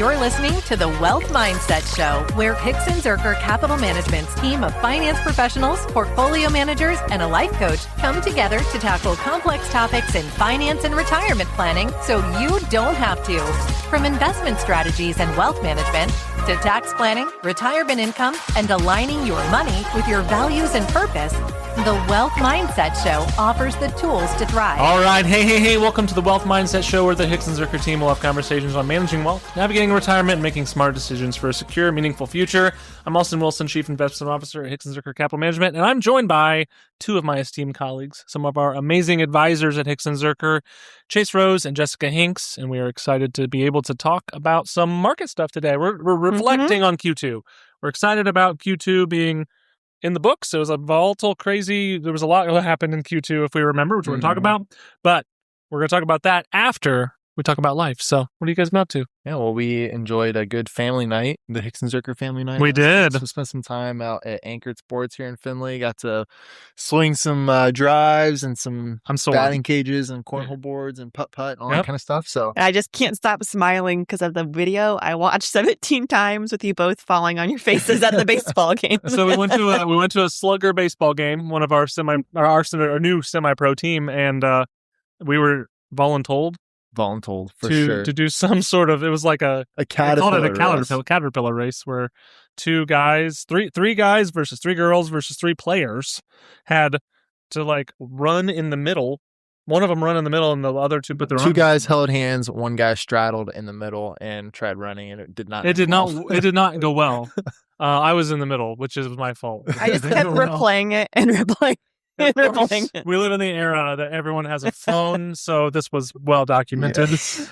You're listening to the Wealth Mindset Show, where Hinks and Zerker Capital Management's team of finance professionals, portfolio managers, and a life coach come together to tackle complex topics in finance and retirement planning so you don't have to. From investment strategies and wealth management to tax planning, retirement income, and aligning your money with your values and purpose, the Wealth Mindset Show offers the tools to thrive. All right. Hey. Welcome to the Wealth Mindset Show, where the Hinks and Zerker team will have conversations on managing wealth, navigating retirement, and making smart decisions for a secure, meaningful future. I'm Austin Wilson, Chief Investment Officer at Hinks and Zerker Capital Management, and I'm joined by two of my esteemed colleagues, some of our amazing advisors at Hinks and Zerker, Chase Rose and Jessica Hinks, and we are excited to be able to talk about some market stuff today. We're reflecting on Q2. We're excited about Q2 being in the books. It was a volatile, crazy. There was a lot that happened in Q2, if we remember, which we're going to talk about. But we're going to talk about that after we talk about life. So what are you guys been up to? Yeah, well, we enjoyed a good family night, the Hinks and Zerker family night. We did. We spent some time out at Anchored Sports here in Findlay. Got to swing some drives and some batting cages and cornhole boards and putt-putt and all that kind of stuff. So I just can't stop smiling because of the video I watched 17 times with you both falling on your faces at the baseball game. So we went to a slugger baseball game, one of our new semi-pro team, and we were voluntold for sure to do some sort of, it was like a caterpillar race where three guys versus three girls versus three players had to like run in the middle. One of them run in the middle and the other two put their two guys held hands, one guy straddled in the middle and tried running, and it did not go well. I was in the middle, which is my fault. I just kept replaying it and replaying. We live in the era that everyone has a phone, so this was well documented.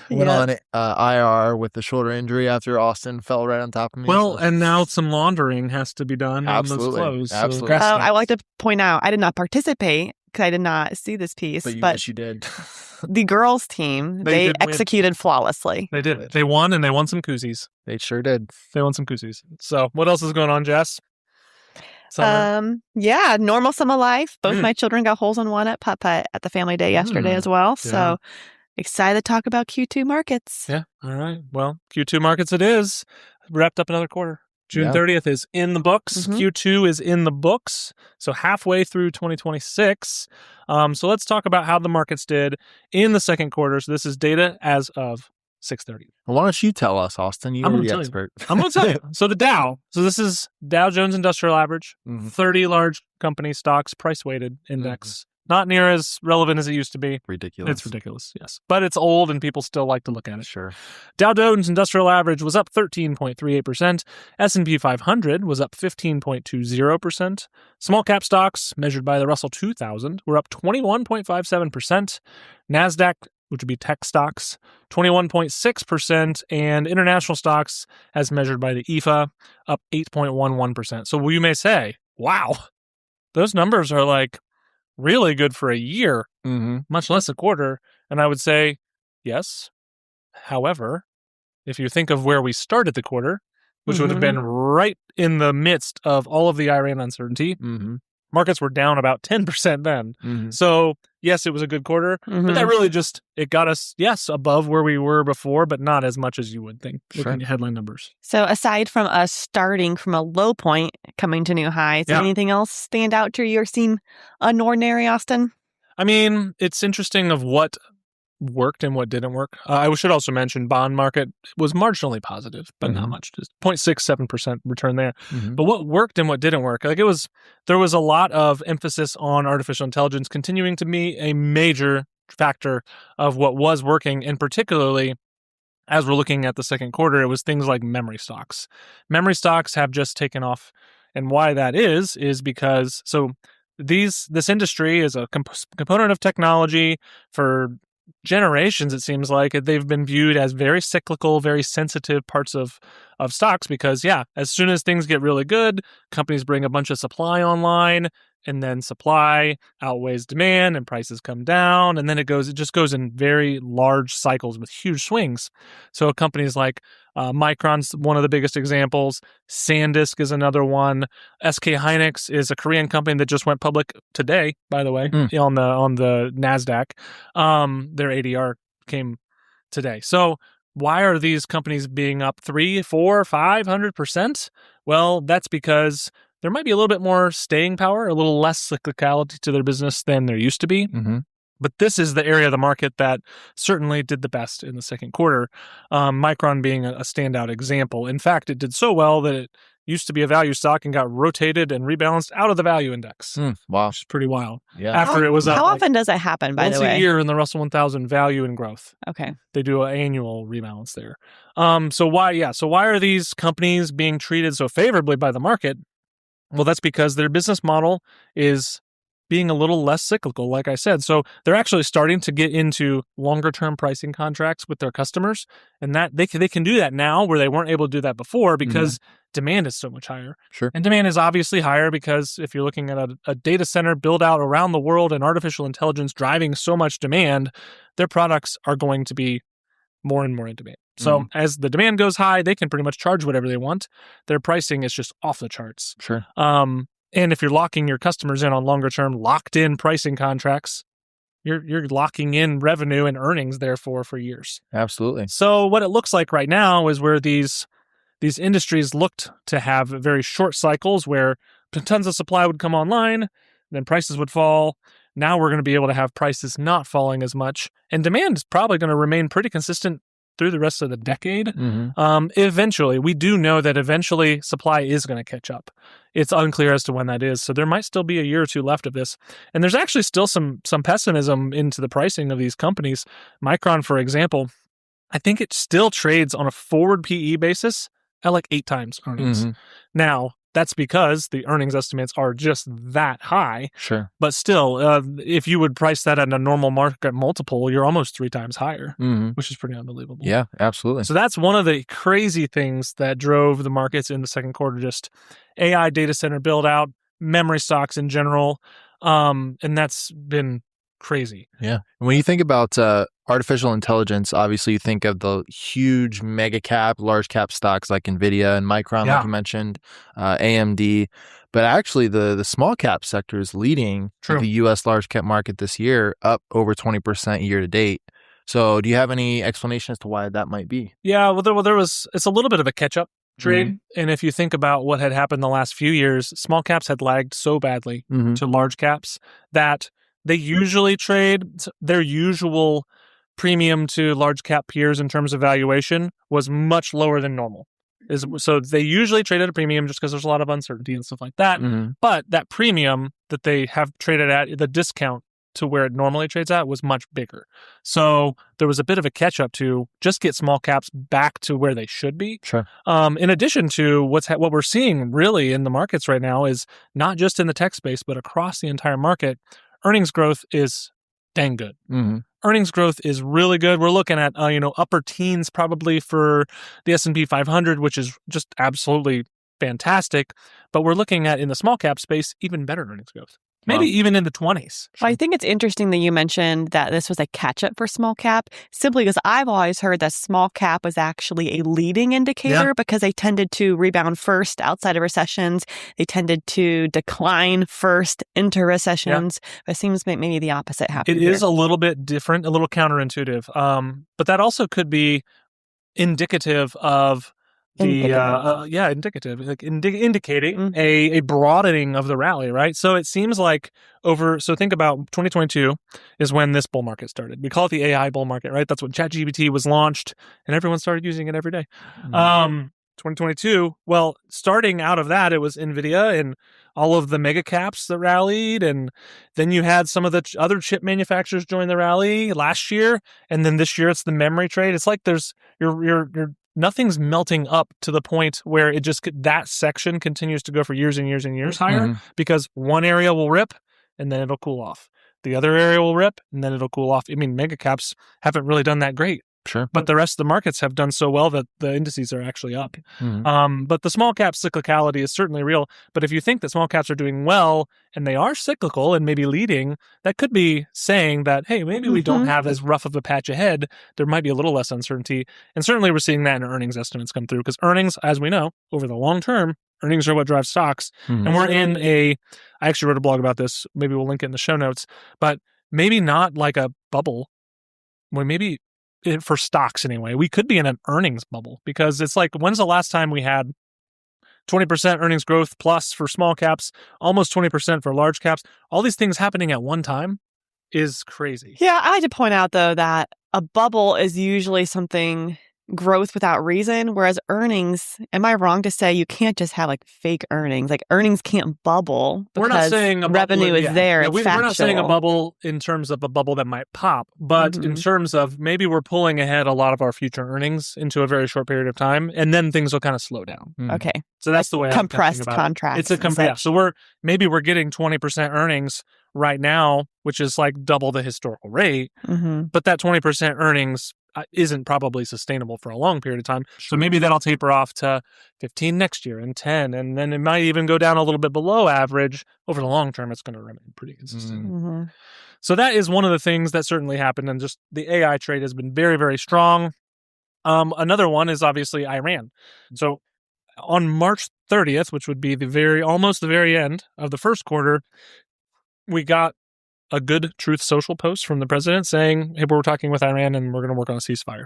Went on IR with the shoulder injury after Austin fell right on top of me. Well, and now some laundering has to be done on those clothes. Absolutely. I would like to point out, I did not participate because I did not see this piece. But you did. The girls team, they executed flawlessly. They did. They won, and they won some koozies. They sure did. They won some koozies. So what else is going on, Jess? Normal summer life. Both my children got holes in one at putt-putt at the family day yesterday as well. Yeah. So excited to talk about Q2 markets. Yeah. All right. Well, Q2 markets it is. Wrapped up another quarter. June 30th is in the books. Mm-hmm. Q2 is in the books. So halfway through 2026. So let's talk about how the markets did in the second quarter. So this is data as of 6:30. Well, why don't you tell us, Austin? You're the expert. I'm going to tell you. So the Dow. So this is Dow Jones Industrial Average, 30 large company stocks, price-weighted index. Not near as relevant as it used to be. Ridiculous. It's ridiculous, yes. But it's old and people still like to look at it. Sure. Dow Jones Industrial Average was up 13.38%. S&P 500 was up 15.20%. Small cap stocks, measured by the Russell 2000, were up 21.57%. NASDAQ, which would be tech stocks, 21.6%, and international stocks, as measured by the EFA, up 8.11%. So you may say, wow, those numbers are like really good for a year, much less a quarter. And I would say, yes. However, if you think of where we started the quarter, which would have been right in the midst of all of the Iran uncertainty, markets were down about 10% then. So, yes, it was a good quarter, but that really it got us, above where we were before, but not as much as you would think, looking at headline numbers. So, aside from us starting from a low point, coming to new highs, anything else stand out to you or seem unordinary, Austin? I mean, it's interesting of what worked and what didn't work. I should also mention bond market was marginally positive, but not much, just 0.67% return there. But what worked and what didn't work, there was a lot of emphasis on artificial intelligence continuing to be a major factor of what was working, and particularly as we're looking at the second quarter, it was things like memory stocks. Memory stocks have just taken off, and why that is because this industry is a component of technology for generations. It seems like they've been viewed as very cyclical, very sensitive parts of stocks because, as soon as things get really good, companies bring a bunch of supply online, and then supply outweighs demand and prices come down, and then it just goes in very large cycles with huge swings. So companies like Micron's one of the biggest examples. SanDisk is another one. SK Hynix is a Korean company that just went public today, by the way, on the NASDAQ. Their ADR came today. So why are these companies being up 3, 4, 500%? Well, that's because there might be a little bit more staying power, a little less cyclicality to their business than there used to be. Mm-hmm. But this is the area of the market that certainly did the best in the second quarter, Micron being a standout example. In fact, it did so well that it used to be a value stock and got rotated and rebalanced out of the value index. Wow. Which is pretty wild. Yeah. After it was up How often does that happen, by the way? Once a year in the Russell 1000 value and growth. Okay. They do an annual rebalance there. So why are these companies being treated so favorably by the market? Well, that's because their business model is being a little less cyclical, like I said. So they're actually starting to get into longer-term pricing contracts with their customers, and that they can do that now where they weren't able to do that before because demand is so much higher. Sure. And demand is obviously higher because if you're looking at a data center build out around the world and artificial intelligence driving so much demand, their products are going to be more and more in demand. So as the demand goes high, they can pretty much charge whatever they want. Their pricing is just off the charts. Sure. And if you're locking your customers in on longer term, locked in pricing contracts, you're locking in revenue and earnings therefore for years. Absolutely. So what it looks like right now is where these industries looked to have very short cycles where tons of supply would come online, then prices would fall. Now we're going to be able to have prices not falling as much, and demand is probably going to remain pretty consistent through the rest of the decade. Eventually, we do know that eventually supply is going to catch up. It's unclear as to when that is. So there might still be a year or two left of this. And there's actually still some pessimism into the pricing of these companies. Micron, for example, I think it still trades on a forward PE basis at like 8 times earnings. Now, that's because the earnings estimates are just that high. Sure. But still, if you would price that at a normal market multiple, you're almost 3 times higher, which is pretty unbelievable. Yeah, absolutely. So that's one of the crazy things that drove the markets in the second quarter, just AI data center build out, memory stocks in general. And that's been crazy. Yeah. When you think about artificial intelligence, obviously you think of the huge mega cap, large cap stocks like NVIDIA and Micron, like you mentioned, AMD. But actually the small cap sector is leading the U.S. large cap market this year, up over 20% year to date. So do you have any explanation as to why that might be? Yeah, it's a little bit of a catch up trade. And if you think about what had happened the last few years, small caps had lagged so badly to large caps that they usually trade their usual premium to large cap peers in terms of valuation was much lower than normal. So they usually trade at a premium just because there's a lot of uncertainty and stuff like that. But that premium that they have traded at, the discount to where it normally trades at, was much bigger. So there was a bit of a catch up to just get small caps back to where they should be. Sure. In addition to what we're seeing really in the markets right now is not just in the tech space, but across the entire market. Earnings growth is dang good. Earnings growth is really good. We're looking at upper teens probably for the S&P 500, which is just absolutely fantastic. But we're looking at in the small cap space even better earnings growth. Maybe even in the 20s. Well, I think it's interesting that you mentioned that this was a catch-up for small cap, simply because I've always heard that small cap was actually a leading indicator because they tended to rebound first outside of recessions. They tended to decline first into recessions. But it seems maybe the opposite happened. It is a little bit different, a little counterintuitive. But that also could be indicative of indicative, like indicating a broadening of the rally, right? So it seems like so think about 2022 is when this bull market started. We call it the AI bull market, right? That's when ChatGPT was launched and everyone started using it every day. 2022, well, starting out of that, it was NVIDIA and all of the mega caps that rallied, and then you had some of the other chip manufacturers join the rally last year, and then this year it's the memory trade. It's like you're nothing's melting up to the point where it just that section continues to go for years and years and years higher because one area will rip and then it'll cool off. The other area will rip and then it'll cool off. I mean, mega caps haven't really done that great. Sure. But the rest of the markets have done so well that the indices are actually up. But the small cap cyclicality is certainly real. But if you think that small caps are doing well and they are cyclical and maybe leading, that could be saying that, hey, maybe we don't have as rough of a patch ahead. There might be a little less uncertainty. And certainly we're seeing that in earnings estimates come through because earnings, as we know, over the long term, earnings are what drives stocks. And we're in I actually wrote a blog about this. Maybe we'll link it in the show notes. But maybe not like a bubble. Well, maybe for stocks anyway, we could be in an earnings bubble, because it's like, when's the last time we had 20% earnings growth plus for small caps, almost 20% for large caps? All these things happening at one time is crazy. Yeah, I like to point out, though, that a bubble is usually something growth without reason, whereas earnings, am I wrong to say you can't just have like fake earnings? Like earnings can't bubble because we're not saying revenue is there. It's we're not saying a factual. bubble in terms of a bubble that might pop, but in terms of maybe we're pulling ahead a lot of our future earnings into a very short period of time, and then things will kind of slow down. Okay. So that's the way compressed I'm thinking about contracts. It's a yeah. So we're getting 20% earnings right now, which is like double the historical rate, but that 20% earnings isn't probably sustainable for a long period of time. So maybe that'll taper off to 15 next year and 10, and then it might even go down a little bit below average. Over the long term, it's going to remain pretty consistent. So that is one of the things that certainly happened, and just the AI trade has been very, very strong. Another one is obviously Iran. So on March 30th, which would be almost the very end of the first quarter, we got a good Truth Social post from the president saying, hey, we're talking with Iran and we're going to work on a ceasefire.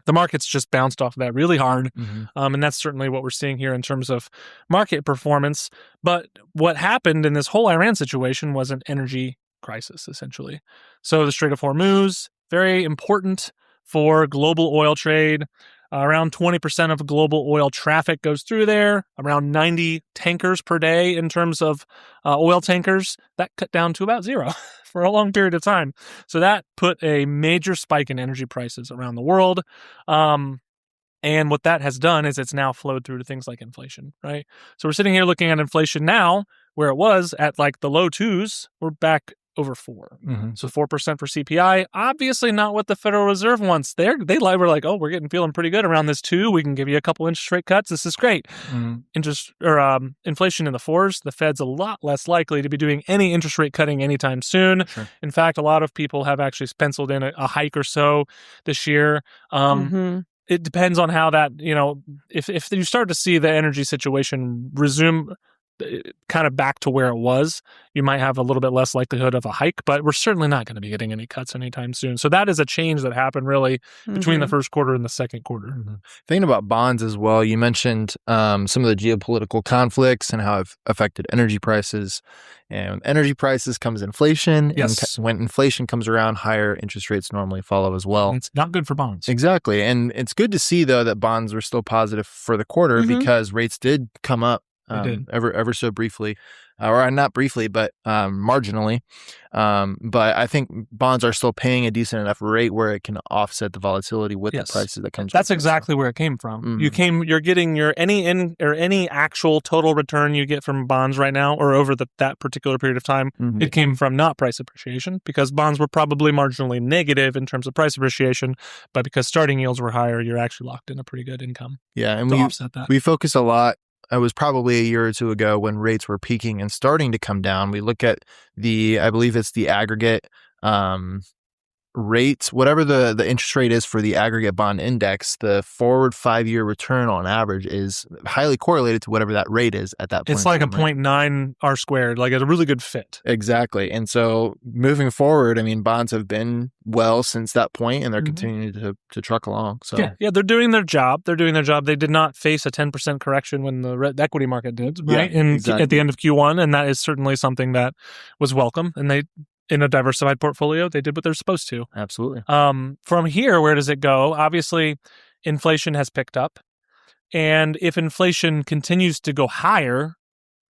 The market's just bounced off of that really hard. And that's certainly what we're seeing here in terms of market performance. But what happened in this whole Iran situation was an energy crisis, essentially. So the Strait of Hormuz, very important for global oil trade. Around 20% of global oil traffic goes through there, around 90 tankers per day in terms of oil tankers. That cut down to about zero for a long period of time. So that put a major spike in energy prices around the world. And what that has done is it's now flowed through to things like inflation, right? So we're sitting here looking at inflation now, where it was at like the low twos, we're back over 4. So 4% for CPI, obviously not what the Federal Reserve wants. They were like, oh, we're feeling pretty good around this 2. We can give you a couple interest rate cuts. This is great. Inflation in the 4s. The Fed's a lot less likely to be doing any interest rate cutting anytime soon. Sure. In fact, a lot of people have actually penciled in a hike or so this year. It depends on how that, if you start to see the energy situation resume kind of back to where it was, you might have a little bit less likelihood of a hike, but we're certainly not going to be getting any cuts anytime soon. So that is a change that happened really between the first quarter and the second quarter. Thinking about bonds as well, you mentioned some of the geopolitical conflicts and how it's affected energy prices. And with energy prices comes inflation. Yes. And when inflation comes around, higher interest rates normally follow as well. And it's not good for bonds. Exactly. And it's good to see, though, that bonds were still positive for the quarter because rates did come up ever so briefly, or not briefly, but marginally. But I think bonds are still paying a decent enough rate where it can offset the volatility with the prices that comes. That's exactly where it came from. You're getting your any actual total return you get from bonds right now, or over that particular period of time, it came from not price appreciation, because bonds were probably marginally negative in terms of price appreciation, but because starting yields were higher, you're actually locked in a pretty good income. Yeah, and to offset that. We focus a lot. It was probably a year or two ago when rates were peaking and starting to come down. We look at I believe it's the aggregate rates, whatever the interest rate is for the aggregate bond index, the forward 5-year return on average is highly correlated to whatever that rate is at that point. It's like a 0.9 R squared, like a really good fit. Exactly. And so moving forward, I mean, bonds have been well since that point, and they're continuing to truck along. So yeah, they're doing their job. They did not face a 10% correction when the equity market did, right? At the end of Q1, and that is certainly something that was welcome. And they, in a diversified portfolio, they did what they're supposed to. Absolutely. From here, where does it go? Obviously, inflation has picked up, and if inflation continues to go higher,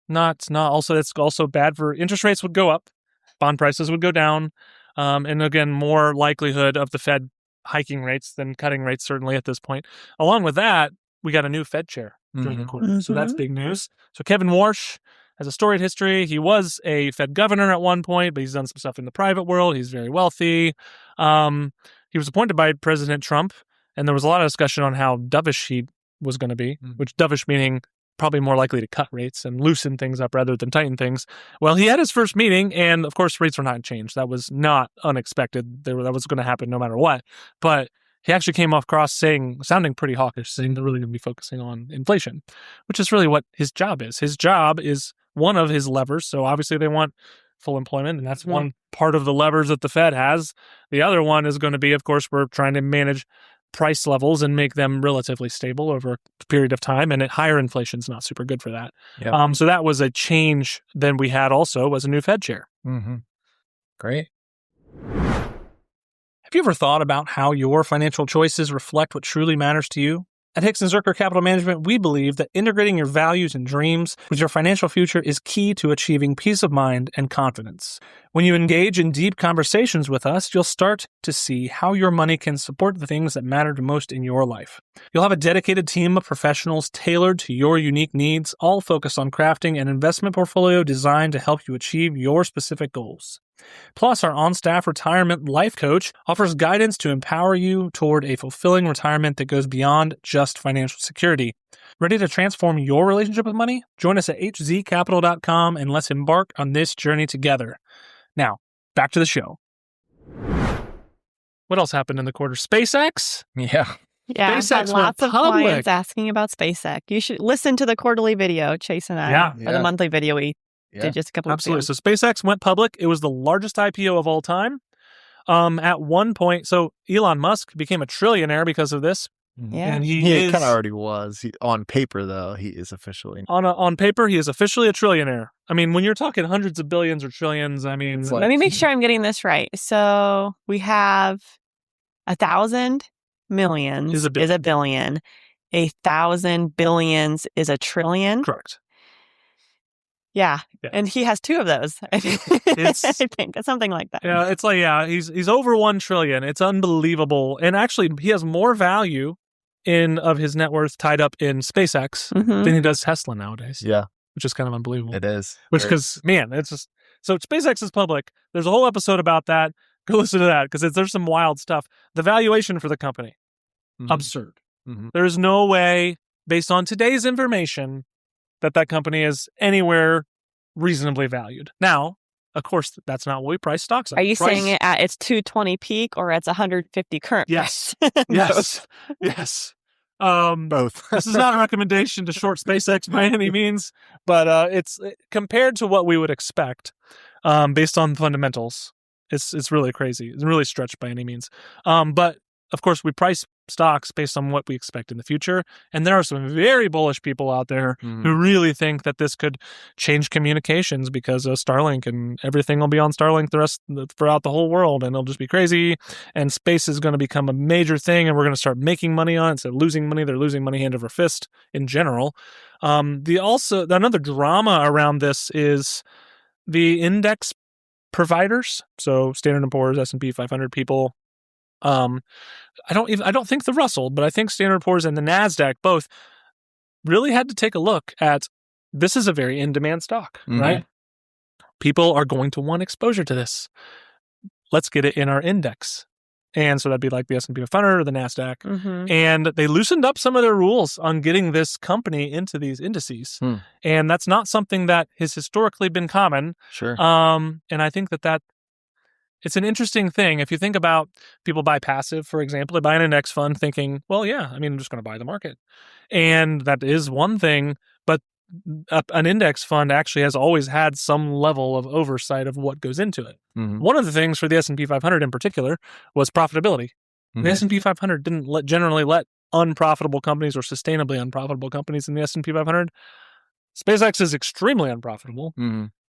that's also bad for interest rates would go up, bond prices would go down, and again, more likelihood of the Fed hiking rates than cutting rates, certainly at this point. Along with that, we got a new Fed chair during the quarter, so that's big news. So Kevin Warsh has a storied history. He was a Fed governor at one point, but he's done some stuff in the private world. He's very wealthy. He was appointed by President Trump, and there was a lot of discussion on how dovish he was going to be, which dovish meaning probably more likely to cut rates and loosen things up rather than tighten things. Well, he had his first meeting, and of course, rates were not changed. That was not unexpected. That was going to happen no matter what. But he actually came across sounding pretty hawkish, saying they're really going to be focusing on inflation, which is really what his job is. His job is one of his levers. So obviously they want full employment, and that's one part of the levers that the Fed has. The other one is going to be, of course, we're trying to manage price levels and make them relatively stable over a period of time, and higher inflation is not super good for that. Yep. So that was a change. Then we had also was a new Fed chair. Mm-hmm. Great. Have you ever thought about how your financial choices reflect what truly matters to you? At Hinks & Zerker Capital Management, we believe that integrating your values and dreams with your financial future is key to achieving peace of mind and confidence. When you engage in deep conversations with us, you'll start to see how your money can support the things that matter the most in your life. You'll have a dedicated team of professionals tailored to your unique needs, all focused on crafting an investment portfolio designed to help you achieve your specific goals. Plus, our on-staff retirement life coach offers guidance to empower you toward a fulfilling retirement that goes beyond just financial security. Ready to transform your relationship with money? Join us at hzcapital.com and let's embark on this journey together. Now, back to the show. What else happened in the quarter? SpaceX? Yeah. Yeah, I've had SpaceX lots went of public. clients asking about SpaceX. You should listen to the quarterly video, Chase and I, or the monthly video we did just a couple of weeks ago. Absolutely. So SpaceX went public. It was the largest IPO of all time. At one point, so Elon Musk became a trillionaire because of this. Yeah. And He is, kind of already was. On paper, though, he is officially. on paper, he is officially a trillionaire. I mean, when you're talking hundreds of billions or trillions, I mean... It's like- Let me make sure I'm getting this right. So we have 1,000 millions Is a is a billion. 1,000 billions is a trillion. Correct. Yeah. Yeah. And he has two of those. I think it's something like that. Yeah, it's like, he's over 1 trillion. It's unbelievable. And actually, he has more value of his net worth tied up in SpaceX than he does Tesla nowadays. Yeah, Which is kind of unbelievable. it is. Which, because, man, it's just... So SpaceX is public. There's a whole episode about that. Go listen to that, because there's some wild stuff. The valuation for the company, absurd. There is no way, based on today's information, that company is anywhere reasonably valued. Now, of course, that's not what we price stocks at. Are you saying it at its 220 peak or it's 150 current? Yes. price? Yes. Yes. Both. This is not a recommendation to short SpaceX by any means, but it's compared to what we would expect based on fundamentals. It's really crazy. It's really stretched by any means. But of course, we price stocks based on what we expect in the future. And there are some very bullish people out there who really think that this could change communications because of Starlink, and everything will be on Starlink throughout the whole world, and it'll just be crazy. And space is going to become a major thing, and we're going to start making money on it instead of losing money. They're losing money hand over fist in general. Another drama around this is the index providers. So Standard & Poor's, S&P 500 people. I don't think the Russell, but I think Standard & Poor's and the NASDAQ both really had to take a look at, this is a very in-demand stock, right? People are going to want exposure to this. Let's get it in our index. And so that'd be like the S&P 500 or the NASDAQ. And they loosened up some of their rules on getting this company into these indices. And that's not something that has historically been common. Sure. And I think that it's an interesting thing. If you think about people buy passive, for example, they buy an index fund thinking, well, yeah, I mean, I'm just going to buy the market. And that is one thing, but an index fund actually has always had some level of oversight of what goes into it. One of the things for the S&P 500 in particular was profitability. The S&P 500 didn't generally let unprofitable companies or sustainably unprofitable companies in the S&P 500. SpaceX is extremely unprofitable.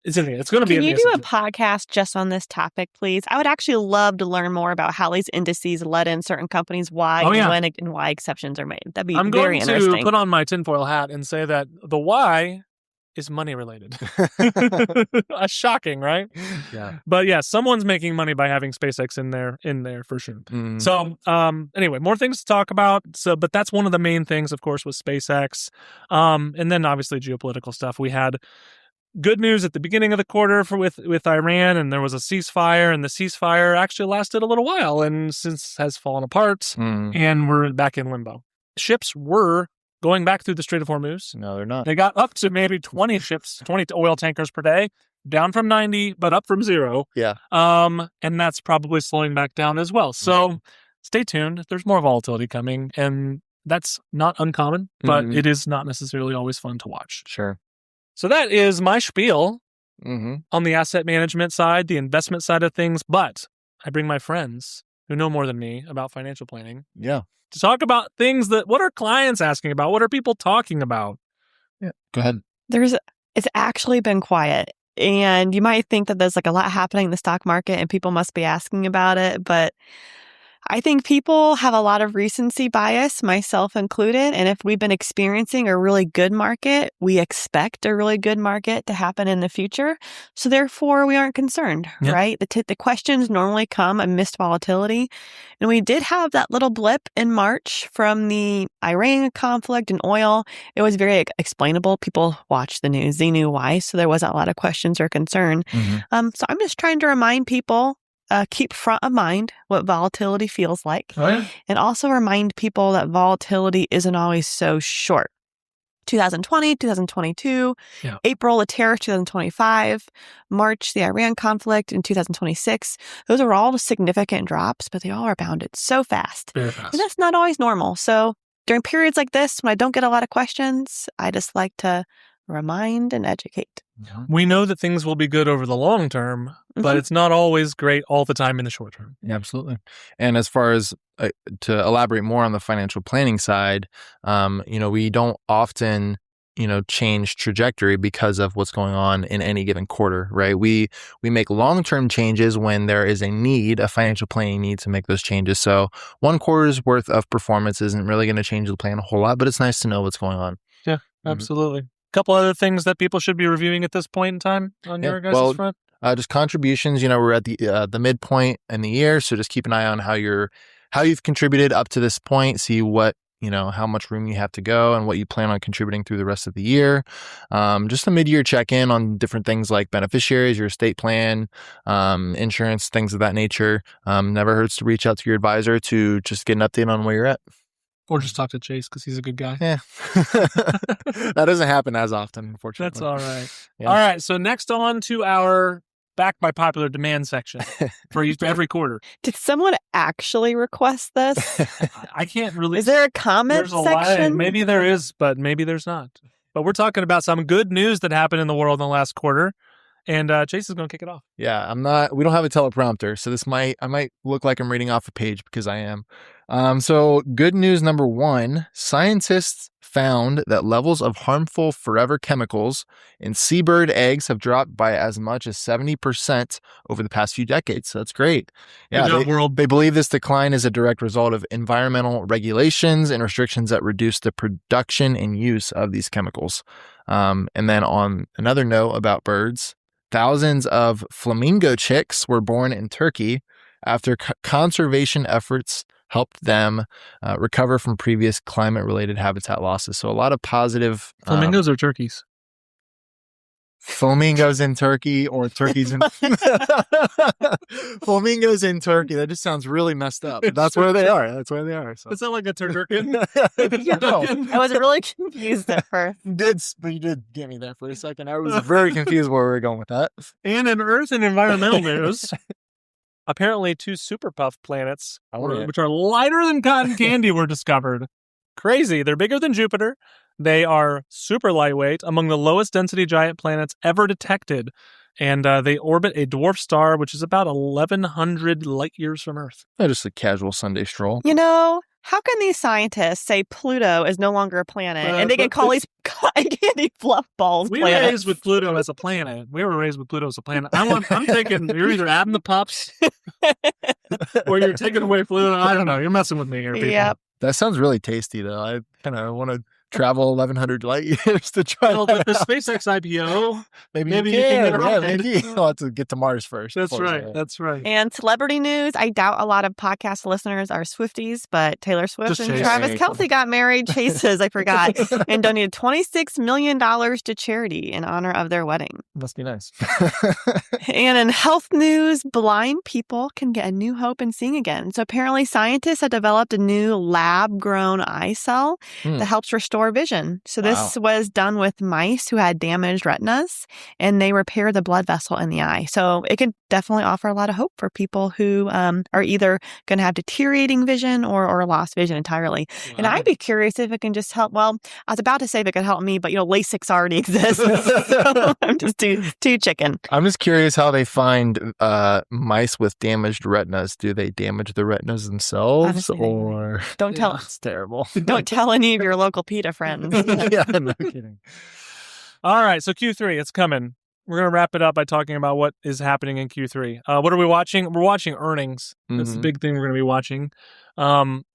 It's going to be. Can you do a podcast just on this topic, please? I would actually love to learn more about how these indices let in certain companies, why and when and why exceptions are made. That'd be very interesting. I'm going to put on my tinfoil hat and say that the why is money related. Shocking, right? Yeah. But yeah, someone's making money by having SpaceX in there for sure. So anyway, more things to talk about. But that's one of the main things, of course, was SpaceX. And then obviously geopolitical stuff. We had good news at the beginning of the quarter with Iran, and there was a ceasefire, and the ceasefire actually lasted a little while and since has fallen apart, and we're back in limbo. Ships were going back through the Strait of Hormuz. No, they're not. They got up to maybe 20 oil tankers per day, down from 90, but up from 0. Yeah. And that's probably slowing back down as well. So stay tuned. There's more volatility coming, and that's not uncommon, but it is not necessarily always fun to watch. Sure. So that is my spiel on the asset management side, the investment side of things, but I bring my friends who know more than me about financial planning. Yeah. To talk about things what are clients asking about? What are people talking about? Yeah. Go ahead. It's actually been quiet. And you might think that there's like a lot happening in the stock market and people must be asking about it, but I think people have a lot of recency bias, myself included. And if we've been experiencing a really good market, we expect a really good market to happen in the future. So therefore, we aren't concerned, right? The questions normally come amidst volatility. And we did have that little blip in March from the Iran conflict and oil. It was very explainable. People watched the news. They knew why. So there wasn't a lot of questions or concern. So I'm just trying to remind people, keep front of mind what volatility feels like. And also remind people that volatility isn't always so short. 2020, 2022, April, the tariff, 2025, March, the Iran conflict in 2026. Those are all significant drops, but they all are bounded so fast. Very fast. And that's not always normal. So during periods like this, when I don't get a lot of questions, I just like to remind and educate. We know that things will be good over the long term, but it's not always great all the time in the short term. Yeah, absolutely. And as far as to elaborate more on the financial planning side, we don't often, change trajectory because of what's going on in any given quarter, right? We make long-term changes when there is a financial planning need to make those changes. So one quarter's worth of performance isn't really going to change the plan a whole lot, but it's nice to know what's going on. Yeah, absolutely. Couple other things that people should be reviewing at this point in time on your guys' front? Just contributions. We're at the midpoint in the year, so just keep an eye on how you've contributed up to this point. See what how much room you have to go and what you plan on contributing through the rest of the year. Just a mid-year check-in on different things like beneficiaries, your estate plan, insurance, things of that nature. Never hurts to reach out to your advisor to just get an update on where you're at. Or just talk to Chase because he's a good guy. Yeah. That doesn't happen as often, unfortunately. That's all right. Yeah. All right. So next on to our backed by popular demand section for every quarter. Did someone actually request this? I can't really. Is there a comment section? Maybe there is, but maybe there's not. But we're talking about some good news that happened in the world in the last quarter. And Chase is going to kick it off. Yeah, we don't have a teleprompter, so I might look like I'm reading off a page because I am. So good news number 1, scientists found that levels of harmful forever chemicals in seabird eggs have dropped by as much as 70% over the past few decades. So that's great. Yeah, they believe this decline is a direct result of environmental regulations and restrictions that reduce the production and use of these chemicals. And then on another note about birds, thousands of flamingo chicks were born in Turkey after conservation efforts helped them recover from previous climate-related habitat losses. So a lot of positive... Flamingos or turkeys? Flamingos in Turkey or turkeys in... Flamingos in Turkey. That just sounds really messed up. But that's where they are. That's where they are. So. Is that like a turducken? No, I was really confused at first. You did get me there for a second. I was very confused where we were going with that. And in Earth and environmental news... Apparently, 2 super puff planets, which are lighter than cotton candy, were discovered. Crazy. They're bigger than Jupiter. They are super lightweight, among the lowest density giant planets ever detected. And they orbit a dwarf star, which is about 1,100 light years from Earth. Just a casual Sunday stroll. How can these scientists say Pluto is no longer a planet and they can call these cotton candy fluff balls we planets? were raised with Pluto as a planet. I'm taking, you're either adding the pups or you're taking away Pluto. I don't know. You're messing with me here, people. Yep. That sounds really tasty, though. I kind of want to travel 1,100 light years to try the SpaceX IPO. Maybe you can get around. Maybe you'll have to get to Mars first. That's right. And celebrity news. I doubt a lot of podcast listeners are Swifties, but Taylor Swift and Travis Kelce got married. Chases, I forgot, and donated $26 million to charity in honor of their wedding. Must be nice. And in health news, blind people can get a new hope in seeing again. So apparently scientists have developed a new lab-grown eye cell that helps restore restore vision. So this was done with mice who had damaged retinas, and they repair the blood vessel in the eye. So it can definitely offer a lot of hope for people who are either going to have deteriorating vision or lost vision entirely. Wow. And I'd be curious if it can just help. Well, I was about to say if it could help me, but LASIX already exists. So I'm just too chicken. I'm just curious how they find mice with damaged retinas. Do they damage the retinas themselves? Honestly, or don't tell. It's terrible. Don't tell any of your local PETA friends. Yeah, no kidding. All right, so Q3, it's coming. We're going to wrap it up by talking about what is happening in Q3. What are we watching? We're watching earnings. That's the big thing we're going to be watching.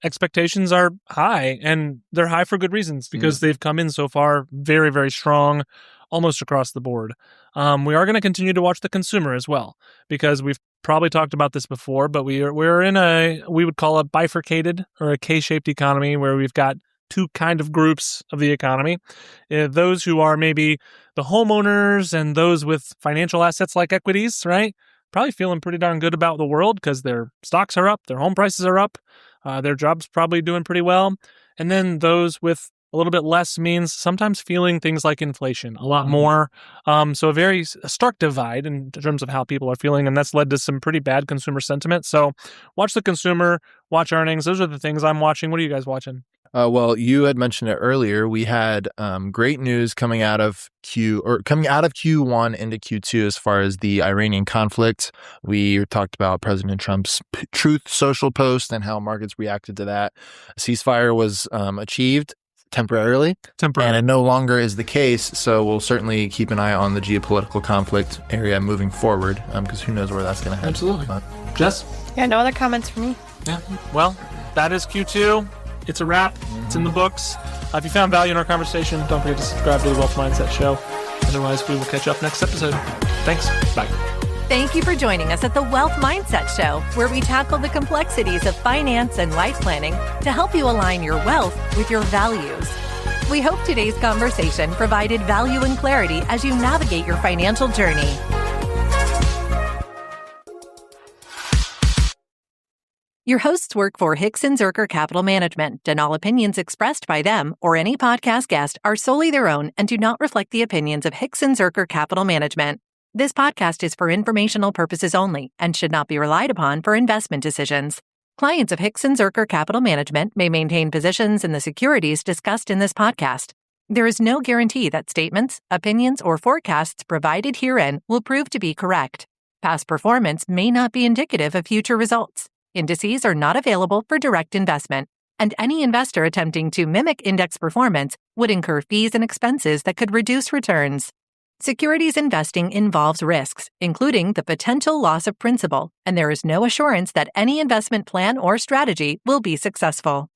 Expectations are high, and they're high for good reasons because they've come in so far very, very strong, almost across the board. We are going to continue to watch the consumer as well because we've probably talked about this before, but we're in we would call a bifurcated or a K-shaped economy where we've got two kind of groups of the economy. Those who are maybe the homeowners and those with financial assets like equities, right? Probably feeling pretty darn good about the world because their stocks are up, their home prices are up, their job's probably doing pretty well. And then those with a little bit less means sometimes feeling things like inflation a lot more. So a very stark divide in terms of how people are feeling, and that's led to some pretty bad consumer sentiment. So watch the consumer, watch earnings. Those are the things I'm watching. What are you guys watching? Well, you had mentioned it earlier. We had great news coming out of Q1 into Q2 as far as the Iranian conflict. We talked about President Trump's Truth Social post and how markets reacted to that. Ceasefire was achieved temporarily, and it no longer is the case. So we'll certainly keep an eye on the geopolitical conflict area moving forward, because who knows where that's going to head. Absolutely. Jess? Yeah, no other comments from me. Yeah. Well, that is Q2. It's a wrap. It's in the books. If you found value in our conversation, don't forget to subscribe to the Wealth Mindset Show. Otherwise, we will catch you up next episode. Thanks. Bye. Thank you for joining us at the Wealth Mindset Show, where we tackle the complexities of finance and life planning to help you align your wealth with your values. We hope today's conversation provided value and clarity as you navigate your financial journey. Your hosts work for Hinks & Zerker Capital Management, and all opinions expressed by them or any podcast guest are solely their own and do not reflect the opinions of Hinks & Zerker Capital Management. This podcast is for informational purposes only and should not be relied upon for investment decisions. Clients of Hinks & Zerker Capital Management may maintain positions in the securities discussed in this podcast. There is no guarantee that statements, opinions, or forecasts provided herein will prove to be correct. Past performance may not be indicative of future results. Indices are not available for direct investment, and any investor attempting to mimic index performance would incur fees and expenses that could reduce returns. Securities investing involves risks, including the potential loss of principal, and there is no assurance that any investment plan or strategy will be successful.